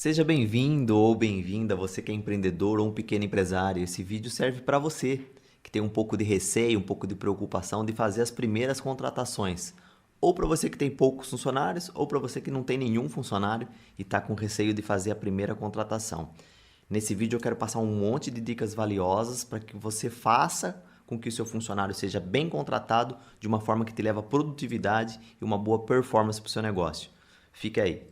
Seja bem-vindo ou bem-vinda, você que é empreendedor ou um pequeno empresário. Esse vídeo serve para você que tem um pouco de receio, um pouco de preocupação de fazer as primeiras contratações. Ou para você que tem poucos funcionários, ou para você que não tem nenhum funcionário e está com receio de fazer a primeira contratação. Nesse vídeo eu quero passar um monte de dicas valiosas para que você faça com que o seu funcionário seja bem contratado de uma forma que te leva a produtividade e uma boa performance para o seu negócio. Fica aí.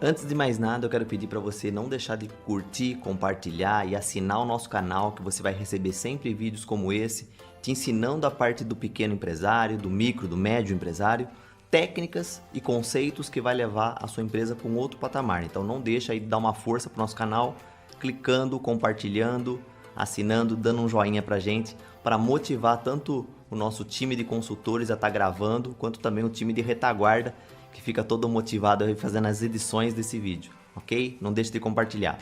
Antes de mais nada, eu quero pedir para você não deixar de curtir, compartilhar e assinar o nosso canal, que você vai receber sempre vídeos como esse, te ensinando a parte do pequeno empresário, do micro, do médio empresário, técnicas e conceitos que vai levar a sua empresa para um outro patamar. Então não deixa aí de dar uma força para o nosso canal, clicando, compartilhando, assinando, dando um joinha para a gente, para motivar tanto o nosso time de consultores a estar gravando, quanto também o time de retaguarda, que fica todo motivado a fazendo as edições desse vídeo, ok? Não deixe de compartilhar.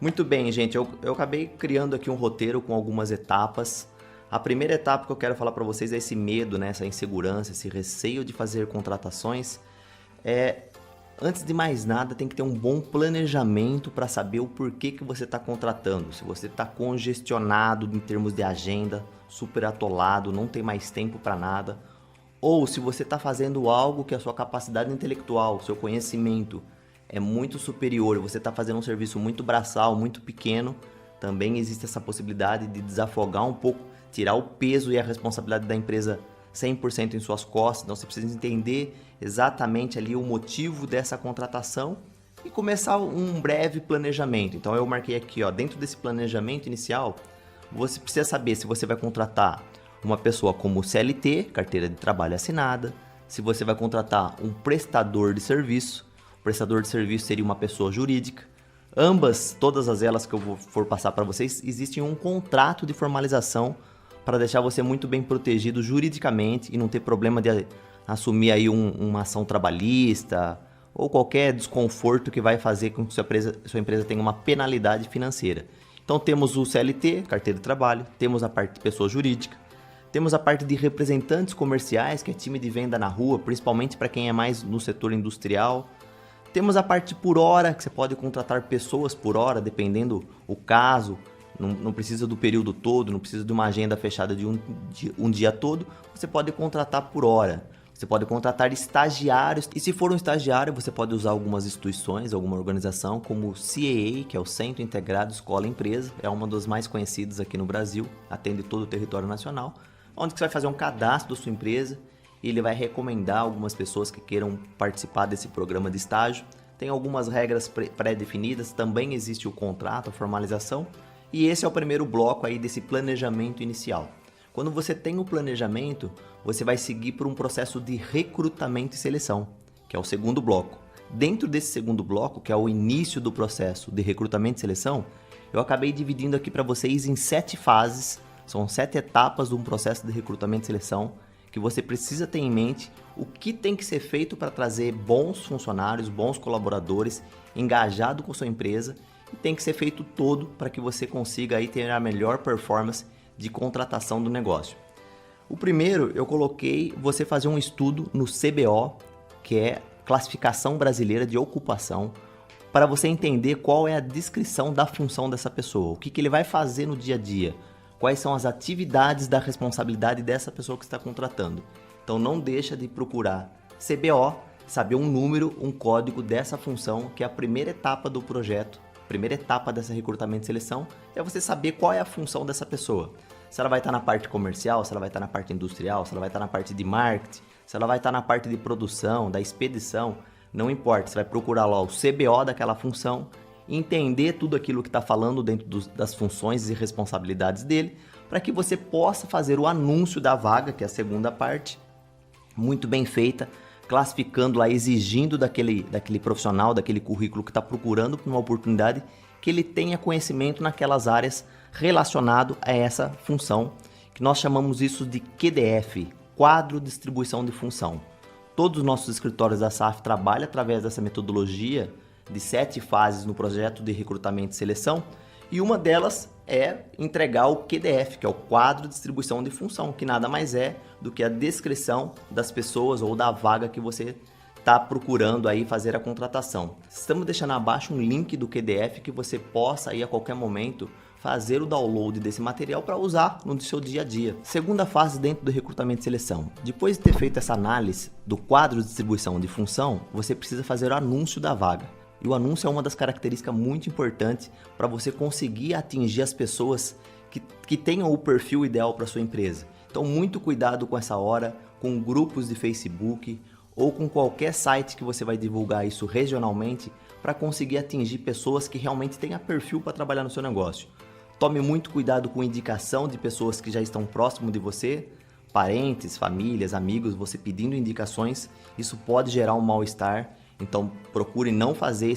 Muito bem, gente, eu acabei criando aqui um roteiro com algumas etapas. A primeira etapa que eu quero falar para vocês é esse medo, né? Essa insegurança, esse receio de fazer contratações. Antes de mais nada, tem que ter um bom planejamento para saber o porquê que você está contratando. Se você está congestionado em termos de agenda, super atolado, não tem mais tempo para nada, ou se você está fazendo algo que a sua capacidade intelectual, seu conhecimento é muito superior, você está fazendo um serviço muito braçal, muito pequeno, também existe essa possibilidade de desafogar um pouco, tirar o peso e a responsabilidade da empresa 100% em suas costas. Então você precisa entender exatamente ali o motivo dessa contratação e começar um breve planejamento. Então eu marquei aqui, ó, dentro desse planejamento inicial, você precisa saber se você vai contratar uma pessoa como CLT, carteira de trabalho assinada, se você vai contratar um prestador de serviço. O prestador de serviço seria uma pessoa jurídica. Todas elas que eu for passar para vocês, existe um contrato de formalização para deixar você muito bem protegido juridicamente e não ter problema de assumir aí uma ação trabalhista ou qualquer desconforto que vai fazer com que sua empresa tenha uma penalidade financeira. Então temos o CLT, carteira de trabalho, temos a parte de pessoa jurídica, temos a parte de representantes comerciais, que é time de venda na rua, principalmente para quem é mais no setor industrial. Temos a parte por hora, que você pode contratar pessoas por hora, dependendo o caso. Não precisa do período todo, não precisa de uma agenda fechada de um dia todo. Você pode contratar por hora. Você pode contratar estagiários. E se for um estagiário, você pode usar algumas instituições, alguma organização, como o CEA, que é o Centro Integrado Escola Empresa. É uma das mais conhecidas aqui no Brasil, atende todo o território nacional, onde você vai fazer um cadastro da sua empresa e ele vai recomendar algumas pessoas que queiram participar desse programa de estágio. Tem algumas regras pré-definidas, também existe o contrato, a formalização, e esse é o primeiro bloco aí desse planejamento inicial. Quando você tem o planejamento, você vai seguir por um processo de recrutamento e seleção, que é o segundo bloco. Dentro desse segundo bloco, que é o início do processo de recrutamento e seleção, eu acabei dividindo aqui para vocês em 7 fases. São 7 etapas de um processo de recrutamento e seleção que você precisa ter em mente o que tem que ser feito para trazer bons funcionários, bons colaboradores, engajado com sua empresa, e tem que ser feito todo para que você consiga aí ter a melhor performance de contratação do negócio. O primeiro, eu coloquei você fazer um estudo no CBO, que é Classificação Brasileira de Ocupação, para você entender qual é a descrição da função dessa pessoa, o que ele vai fazer no dia a dia, quais são as atividades da responsabilidade dessa pessoa que está contratando. Então não deixa de procurar CBO, saber um número, um código dessa função, que é a primeira etapa do projeto, primeira etapa dessa recrutamento e seleção, é você saber qual é a função dessa pessoa. Se ela vai estar na parte comercial, se ela vai estar na parte industrial, se ela vai estar na parte de marketing, se ela vai estar na parte de produção, da expedição, não importa, você vai procurar lá o CBO daquela função, entender tudo aquilo que está falando dentro das funções e responsabilidades dele, para que você possa fazer o anúncio da vaga, que é a segunda parte, muito bem feita, classificando lá, exigindo daquele profissional, daquele currículo que está procurando por uma oportunidade, que ele tenha conhecimento naquelas áreas relacionado a essa função, que nós chamamos isso de QDF, Quadro de Distribuição de Função. Todos os nossos escritórios da SAF trabalham através dessa metodologia de 7 fases no projeto de recrutamento e seleção, e uma delas é entregar o QDF, que é o quadro de distribuição de função, que nada mais é do que a descrição das pessoas ou da vaga que você está procurando aí fazer a contratação. Estamos deixando abaixo um link do QDF que você possa aí a qualquer momento fazer o download desse material para usar no seu dia a dia. Segunda fase dentro do recrutamento e seleção. Depois de ter feito essa análise do quadro de distribuição de função, você precisa fazer o anúncio da vaga. E o anúncio é uma das características muito importantes para você conseguir atingir as pessoas que tenham o perfil ideal para sua empresa. Então, muito cuidado com essa hora, com grupos de Facebook ou com qualquer site que você vai divulgar isso regionalmente para conseguir atingir pessoas que realmente tenham perfil para trabalhar no seu negócio. Tome muito cuidado com indicação de pessoas que já estão próximo de você, parentes, famílias, amigos, você pedindo indicações, isso pode gerar um mal-estar. Então procure não fazer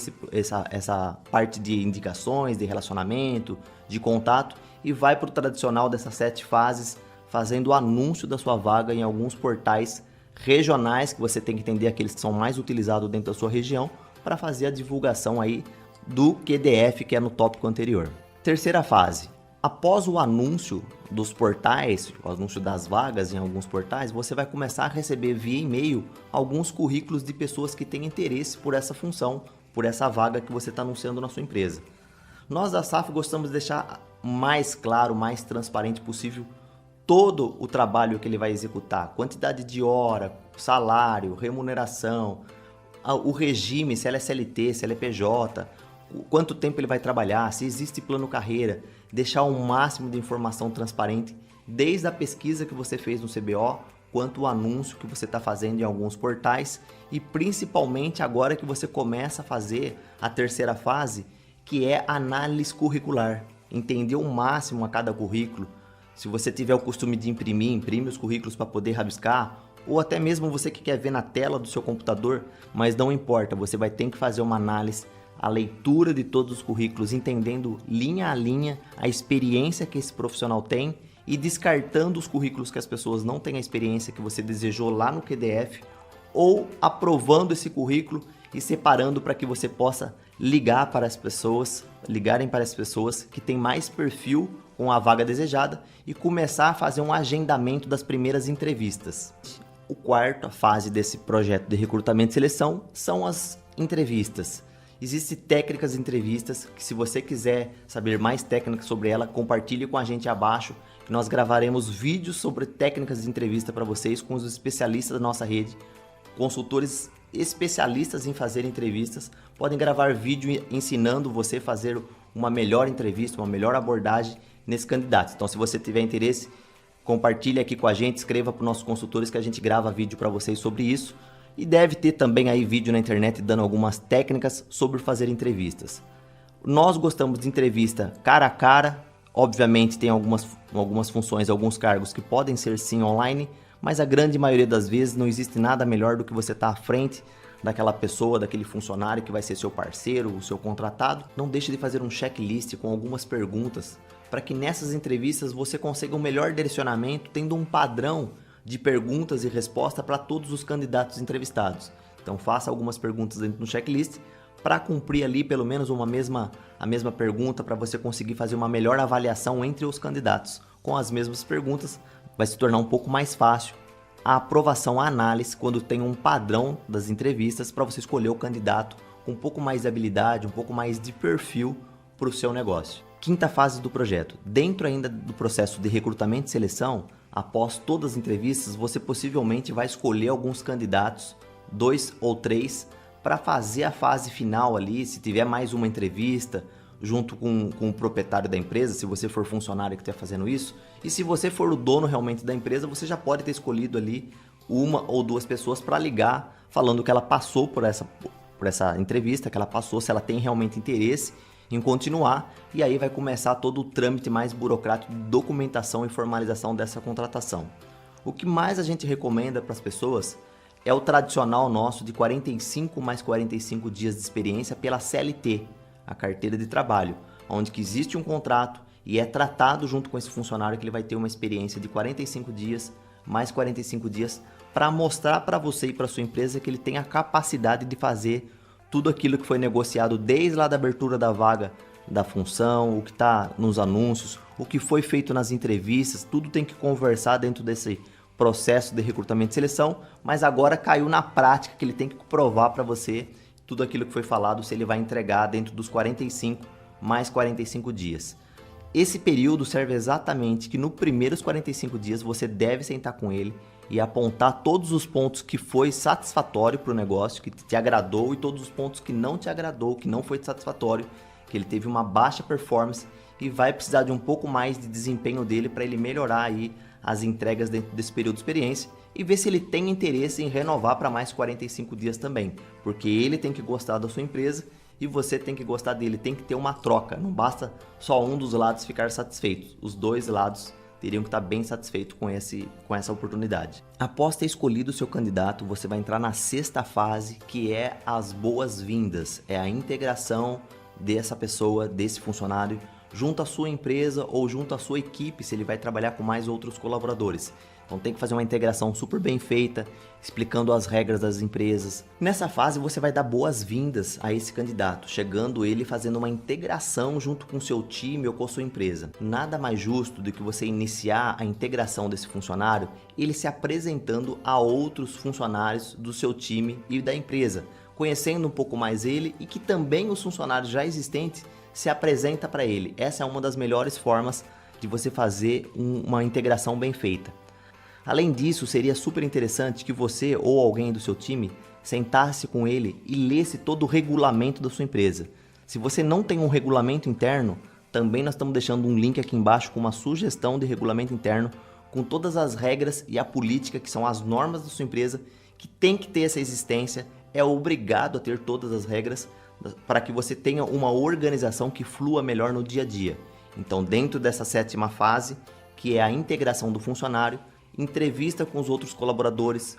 essa parte de indicações, de relacionamento, de contato e vai para o tradicional dessas 7 fases, fazendo o anúncio da sua vaga em alguns portais regionais, que você tem que entender aqueles que são mais utilizados dentro da sua região, para fazer a divulgação aí do QDF, que é no tópico anterior. Terceira fase. Após o anúncio dos portais, o anúncio das vagas em alguns portais, você vai começar a receber via e-mail alguns currículos de pessoas que têm interesse por essa função, por essa vaga que você está anunciando na sua empresa. Nós da SAF gostamos de deixar mais claro, mais transparente possível todo o trabalho que ele vai executar, quantidade de hora, salário, remuneração, o regime, se ela é CLT, se ela é PJ, quanto tempo ele vai trabalhar, se existe plano carreira, deixar o máximo de informação transparente, desde a pesquisa que você fez no CBO, quanto o anúncio que você está fazendo em alguns portais e principalmente agora que você começa a fazer a terceira fase, que é análise curricular, entender o máximo a cada currículo. Se você tiver o costume de imprimir, imprime os currículos para poder rabiscar, ou até mesmo você que quer ver na tela do seu computador, mas não importa, você vai ter que fazer uma análise, a leitura de todos os currículos, entendendo linha a linha a experiência que esse profissional tem e descartando os currículos que as pessoas não têm a experiência que você desejou lá no QDF, ou aprovando esse currículo e separando para que você possa ligarem para as pessoas que têm mais perfil com a vaga desejada e começar a fazer um agendamento das primeiras entrevistas. A quarta fase desse projeto de recrutamento e seleção são as entrevistas. Existem técnicas de entrevistas que, se você quiser saber mais técnicas sobre ela, compartilhe com a gente abaixo, que nós gravaremos vídeos sobre técnicas de entrevista para vocês com os especialistas da nossa rede, consultores especialistas em fazer entrevistas, podem gravar vídeo ensinando você a fazer uma melhor entrevista, uma melhor abordagem nesse candidato. Então, se você tiver interesse, compartilhe aqui com a gente, escreva para os nossos consultores que a gente grava vídeo para vocês sobre isso. E deve ter também aí vídeo na internet dando algumas técnicas sobre fazer entrevistas. Nós gostamos de entrevista cara a cara, obviamente tem algumas funções, alguns cargos que podem ser sim online, mas a grande maioria das vezes não existe nada melhor do que você estar à frente daquela pessoa, daquele funcionário que vai ser seu parceiro, o seu contratado. Não deixe de fazer um checklist com algumas perguntas para que nessas entrevistas você consiga um melhor direcionamento, tendo um padrão de perguntas e respostas para todos os candidatos entrevistados. Então faça algumas perguntas dentro do checklist para cumprir ali pelo menos a mesma pergunta, para você conseguir fazer uma melhor avaliação entre os candidatos. Com as mesmas perguntas vai se tornar um pouco mais fácil a aprovação, a análise, quando tem um padrão das entrevistas para você escolher o candidato com um pouco mais de habilidade, um pouco mais de perfil para o seu negócio. Quinta fase do projeto. Dentro ainda do processo de recrutamento e seleção, após todas as entrevistas, você possivelmente vai escolher alguns candidatos, 2 ou 3, para fazer a fase final ali, se tiver mais uma entrevista, junto com o proprietário da empresa, se você for funcionário que está fazendo isso. E se você for o dono realmente da empresa, você já pode ter escolhido ali 1 ou 2 pessoas para ligar, falando que ela passou por essa entrevista, que ela passou, se ela tem realmente interesse em continuar, e aí vai começar todo o trâmite mais burocrático de documentação e formalização dessa contratação. O que mais a gente recomenda para as pessoas é o tradicional nosso de 45 mais 45 dias de experiência pela CLT, a carteira de trabalho, onde que existe um contrato e é tratado junto com esse funcionário que ele vai ter uma experiência de 45 dias mais 45 dias para mostrar para você e para sua empresa que ele tem a capacidade de fazer tudo aquilo que foi negociado desde lá da abertura da vaga da função, o que está nos anúncios, o que foi feito nas entrevistas, tudo tem que conversar dentro desse processo de recrutamento e seleção, mas agora caiu na prática que ele tem que provar para você tudo aquilo que foi falado, se ele vai entregar dentro dos 45 mais 45 dias. Esse período serve exatamente que nos primeiros 45 dias você deve sentar com ele e apontar todos os pontos que foi satisfatório para o negócio, que te agradou, e todos os pontos que não te agradou, que não foi satisfatório, que ele teve uma baixa performance e vai precisar de um pouco mais de desempenho dele para ele melhorar aí as entregas dentro desse período de experiência e ver se ele tem interesse em renovar para mais 45 dias também, porque ele tem que gostar da sua empresa e você tem que gostar dele, tem que ter uma troca, não basta só um dos lados ficar satisfeito, os dois lados teriam que estar bem satisfeitos com essa oportunidade. Após ter escolhido o seu candidato, você vai entrar na sexta fase, que é as boas-vindas, é a integração dessa pessoa, desse funcionário, junto à sua empresa ou junto à sua equipe, se ele vai trabalhar com mais outros colaboradores. Então tem que fazer uma integração super bem feita, explicando as regras das empresas. Nessa fase você vai dar boas-vindas a esse candidato, chegando ele fazendo uma integração junto com o seu time ou com a sua empresa. Nada mais justo do que você iniciar a integração desse funcionário, ele se apresentando a outros funcionários do seu time e da empresa, conhecendo um pouco mais ele e que também os funcionários já existentes se apresenta para ele. Essa é uma das melhores formas de você fazer uma integração bem feita. Além disso, seria super interessante que você ou alguém do seu time sentasse com ele e lesse todo o regulamento da sua empresa. Se você não tem um regulamento interno, também nós estamos deixando um link aqui embaixo com uma sugestão de regulamento interno com todas as regras e a política, que são as normas da sua empresa, que tem que ter essa existência, é obrigado a ter todas as regras para que você tenha uma organização que flua melhor no dia a dia. Então, dentro dessa sétima fase, que é a integração do funcionário, entrevista com os outros colaboradores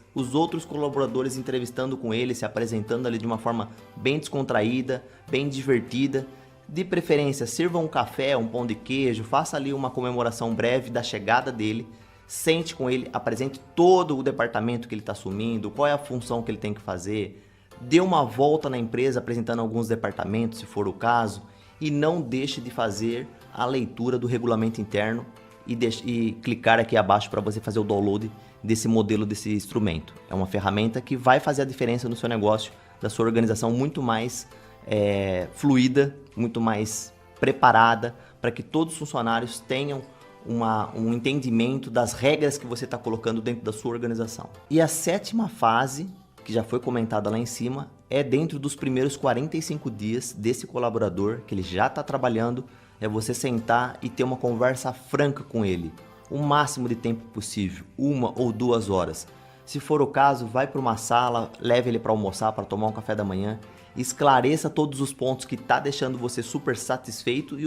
entrevistando com ele, se apresentando ali de uma forma bem descontraída, bem divertida. De preferência, sirva um café, um pão de queijo, faça ali uma comemoração breve da chegada dele, sente com ele, apresente todo o departamento que ele está assumindo, qual é a função que ele tem que fazer, dê uma volta na empresa apresentando alguns departamentos, se for o caso, e não deixe de fazer a leitura do regulamento interno e clicar aqui abaixo para você fazer o download desse modelo, desse instrumento. É uma ferramenta que vai fazer a diferença no seu negócio, da sua organização muito mais fluida, muito mais preparada, para que todos os funcionários tenham um entendimento das regras que você está colocando dentro da sua organização. E a sétima fase, que já foi comentada lá em cima, é dentro dos primeiros 45 dias desse colaborador, que ele já está trabalhando, é você sentar e ter uma conversa franca com ele, o máximo de tempo possível, 1 ou 2 horas. Se for o caso, vai para uma sala, leve ele para almoçar, para tomar um café da manhã, esclareça todos os pontos que está deixando você super satisfeito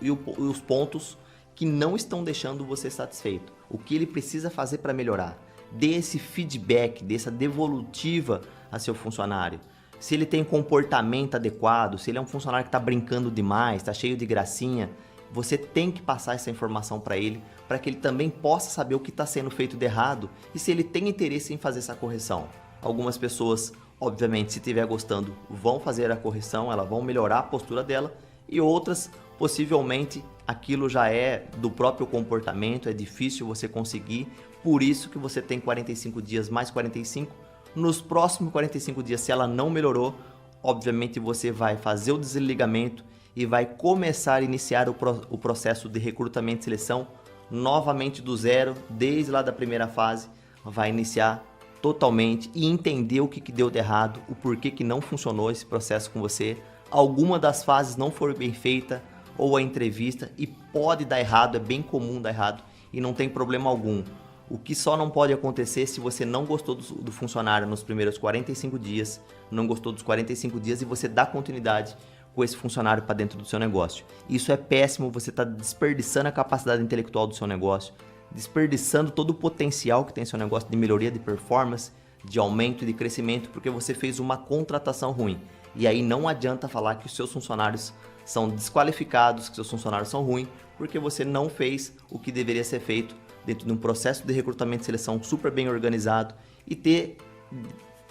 e os pontos que não estão deixando você satisfeito. O que ele precisa fazer para melhorar. Dê esse feedback, dê essa devolutiva a seu funcionário. Se ele tem comportamento adequado, se ele é um funcionário que está brincando demais, está cheio de gracinha, você tem que passar essa informação para ele, para que ele também possa saber o que está sendo feito de errado e se ele tem interesse em fazer essa correção. Algumas pessoas, obviamente, se estiver gostando, vão fazer a correção, elas vão melhorar a postura dela, e outras, possivelmente, aquilo já é do próprio comportamento, é difícil você conseguir, por isso que você tem 45 dias mais 45. Nos próximos 45 dias, se ela não melhorou, obviamente você vai fazer o desligamento e vai começar a iniciar o processo de recrutamento e seleção novamente do zero, desde lá da primeira fase, vai iniciar totalmente e entender o que deu de errado, o porquê que não funcionou esse processo com você. Alguma das fases não foi bem feita, ou a entrevista, e pode dar errado, é bem comum dar errado e não tem problema algum. O que só não pode acontecer se você não gostou do funcionário nos primeiros 45 dias, não gostou dos 45 dias e você dá continuidade com esse funcionário para dentro do seu negócio. Isso é péssimo, você está desperdiçando a capacidade intelectual do seu negócio, desperdiçando todo o potencial que tem seu negócio de melhoria de performance, de aumento e de crescimento, porque você fez uma contratação ruim. E aí não adianta falar que os seus funcionários são desqualificados, que seus funcionários são ruins, porque você não fez o que deveria ser feito dentro de um processo de recrutamento e seleção super bem organizado e ter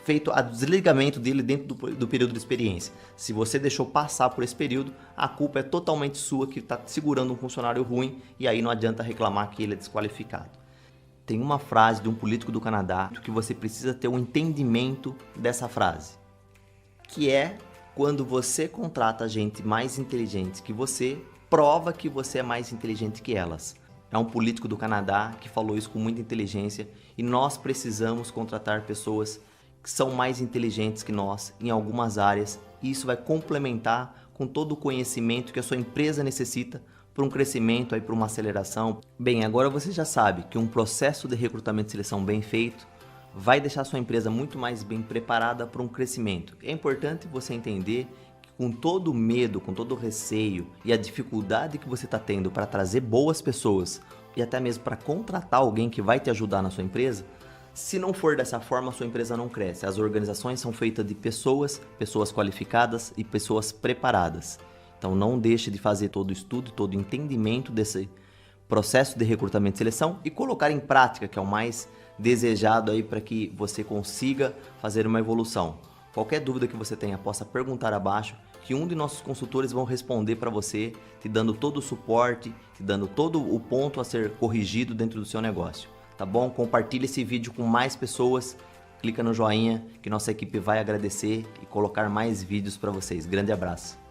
feito o desligamento dele dentro do período de experiência. Se você deixou passar por esse período, a culpa é totalmente sua que está segurando um funcionário ruim e aí não adianta reclamar que ele é desqualificado. Tem uma frase de um político do Canadá que você precisa ter um entendimento dessa frase, que é quando você contrata gente mais inteligente que você, prova que você é mais inteligente que elas. É um político do Canadá que falou isso com muita inteligência e nós precisamos contratar pessoas que são mais inteligentes que nós em algumas áreas e isso vai complementar com todo o conhecimento que a sua empresa necessita para um crescimento, para uma aceleração. Bem, agora você já sabe que um processo de recrutamento e seleção bem feito vai deixar a sua empresa muito mais bem preparada para um crescimento. É importante você entender que com todo o medo, com todo o receio e a dificuldade que você está tendo para trazer boas pessoas e até mesmo para contratar alguém que vai te ajudar na sua empresa, se não for dessa forma, a sua empresa não cresce. As organizações são feitas de pessoas qualificadas e pessoas preparadas. Então não deixe de fazer todo o estudo, todo o entendimento desse processo de recrutamento e seleção e colocar em prática, que é o mais desejado aí para que você consiga fazer uma evolução. Qualquer dúvida que você tenha, possa perguntar abaixo, que um de nossos consultores vão responder para você, te dando todo o suporte, te dando todo o ponto a ser corrigido dentro do seu negócio. Tá bom? Compartilhe esse vídeo com mais pessoas, clica no joinha que nossa equipe vai agradecer e colocar mais vídeos para vocês. Grande abraço!